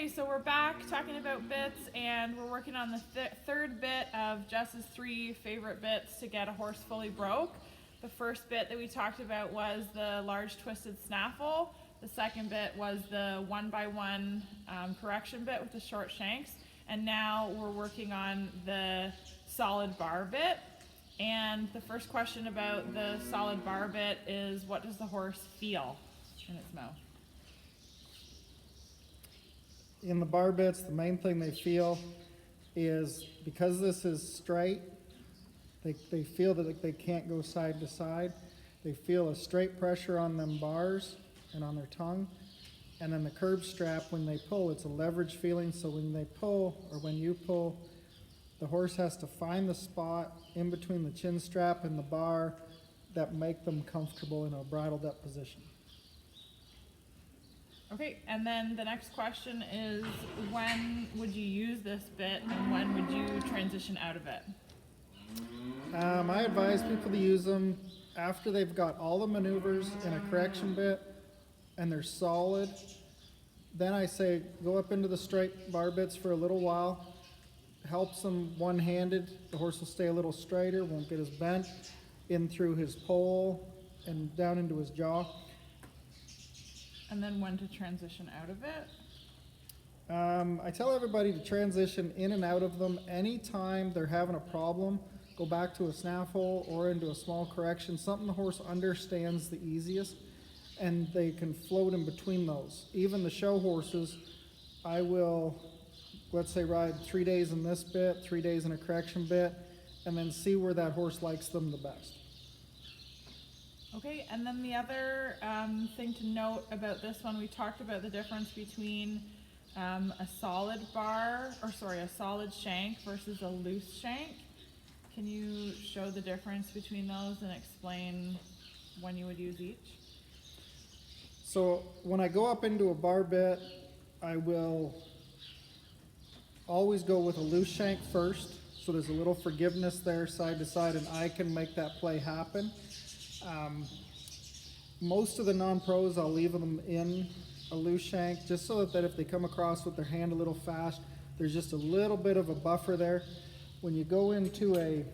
Okay, so we're back talking about bits, and we're working on the third bit of Jess's 3 favorite bits to get a horse fully broke. The first bit that we talked about was the large twisted snaffle. The second bit was the 1x1 correction bit with the short shanks. And now we're working on the solid bar bit. And the first question about the solid bar bit is, what does the horse feel in its mouth? In the bar bits, the main thing they feel is, because this is straight, they feel that they can't go side to side. They feel a straight pressure on them bars and on their tongue. And then the curb strap, when they pull, it's a leverage feeling. So when they pull, or when you pull, the horse has to find the spot in between the chin strap and the bar that make them comfortable in a bridled up position. Okay, and then the next question is, when would you use this bit and when would you transition out of it? I advise people to use them after they've got all the maneuvers in a correction bit and they're solid. Then I say go up into the straight bar bits for a little while. Helps them one-handed. The horse will stay a little straighter, won't get as bent in through his pole and down into his jaw. And then when to transition out of it? I tell everybody to transition in and out of them anytime they're having a problem. Go back to a snaffle or into a small correction, something the horse understands the easiest, and they can float in between those. Even the show horses, I will, let's say, ride 3 days in this bit, 3 days in a correction bit, and then see where that horse likes them the best. Okay, and then the other thing to note about this one, we talked about the difference between a solid shank versus a loose shank. Can you show the difference between those and explain when you would use each? So when I go up into a bar bit, I will always go with a loose shank first, so there's a little forgiveness there side to side, and I can make that play happen. Most of the non-pros, I'll leave them in a loose shank just so that if they come across with their hand a little fast, there's just a little bit of a buffer there. When you go into a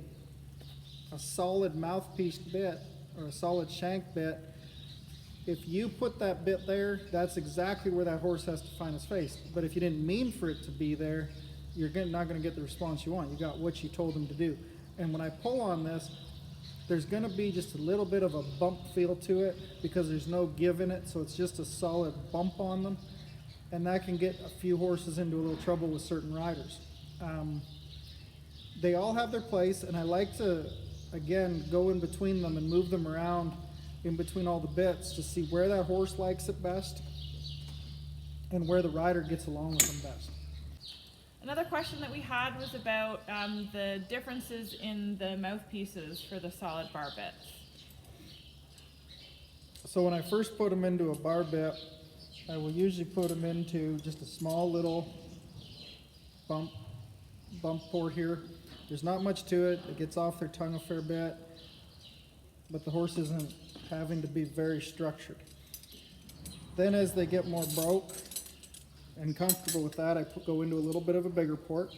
solid mouthpiece bit or a solid shank bit, if you put that bit there, that's exactly where that horse has to find his face. But if you didn't mean for it to be there, you're not going to get the response you want. You got what you told him to do. And when I pull on this, there's going to be just a little bit of a bump feel to it because there's no give in it, so it's just a solid bump on them, and that can get a few horses into a little trouble with certain riders. They all have their place, and I like to, again, go in between them and move them around in between all the bits to see where that horse likes it best and where the rider gets along with them best. Another question that we had was about the differences in the mouthpieces for the solid bar bits. So when I first put them into a bar bit, I will usually put them into just a small little bump port here. There's not much to it. It gets off their tongue a fair bit, but the horse isn't having to be very structured. Then as they get more broke and comfortable with that, I go into a little bit of a bigger port.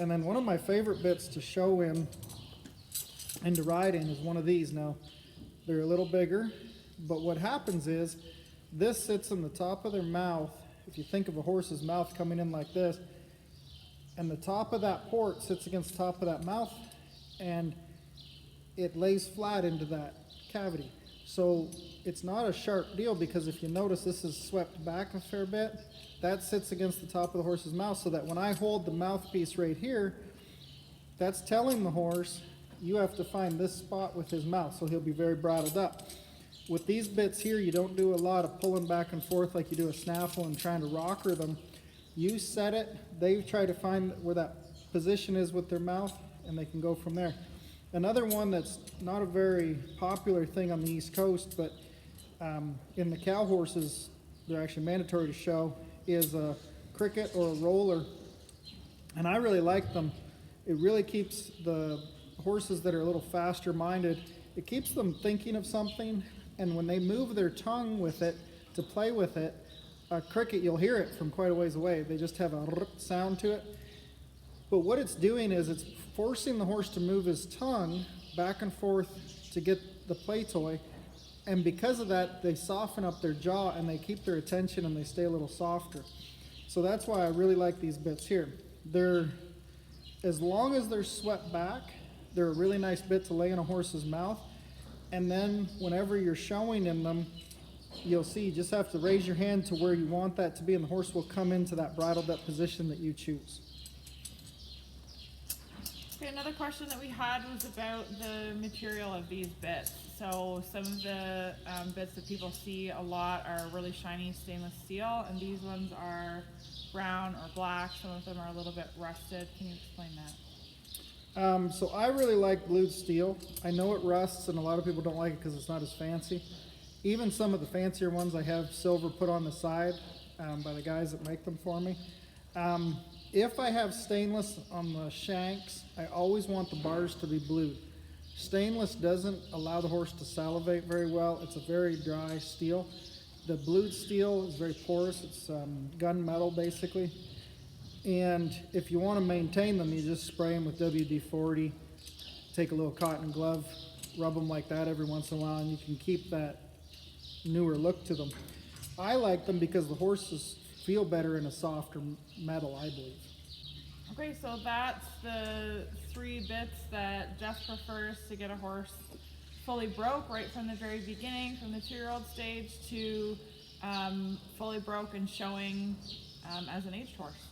And then one of my favorite bits to show in and to ride in is one of these. Now, they're a little bigger, but what happens is this sits in the top of their mouth. If you think of a horse's mouth coming in like this, and the top of that port sits against the top of that mouth, and it lays flat into that cavity. So it's not a sharp deal, because if you notice, this is swept back a fair bit. That sits against the top of the horse's mouth, so that when I hold the mouthpiece right here, that's telling the horse, you have to find this spot with his mouth, so he'll be very bridled up. With these bits here, you don't do a lot of pulling back and forth like you do a snaffle and trying to rocker them. You set it, they try to find where that position is with their mouth, and they can go from there. Another one that's not a very popular thing on the East Coast, but in the cow horses, they're actually mandatory to show, is a cricket or a roller. And I really like them. It really keeps the horses that are a little faster minded, it keeps them thinking of something, and when they move their tongue with it to play with it, a cricket, you'll hear it from quite a ways away. They just have a sound to it. But what it's doing is it's forcing the horse to move his tongue back and forth to get the play toy. And because of that, they soften up their jaw and they keep their attention and they stay a little softer. So that's why I really like these bits here. They're, as long as they're swept back, they're a really nice bit to lay in a horse's mouth. And then whenever you're showing in them, you'll see you just have to raise your hand to where you want that to be, and the horse will come into that bridle bit position that you choose. Okay, another question that we had was about the material of these bits. So some of the bits that people see a lot are really shiny stainless steel, and these ones are brown or black. Some of them are a little bit rusted. Can you explain that? So I really like blued steel. I know it rusts and a lot of people don't like it because it's not as fancy. Even some of the fancier ones I have silver put on the side by the guys that make them for me. If I have stainless on the shanks, I always want the bars to be blued. Stainless doesn't allow the horse to salivate very well. It's a very dry steel. The blued steel is very porous. It's gunmetal basically. And if you want to maintain them, you just spray them with WD-40, take a little cotton glove, rub them like that every once in a while, and you can keep that newer look to them. I like them because the horses feel better in a softer metal, I believe. Okay, so that's the 3 bits that Jess prefers to get a horse fully broke right from the very beginning, from the 2-year-old stage to fully broke and showing as an aged horse.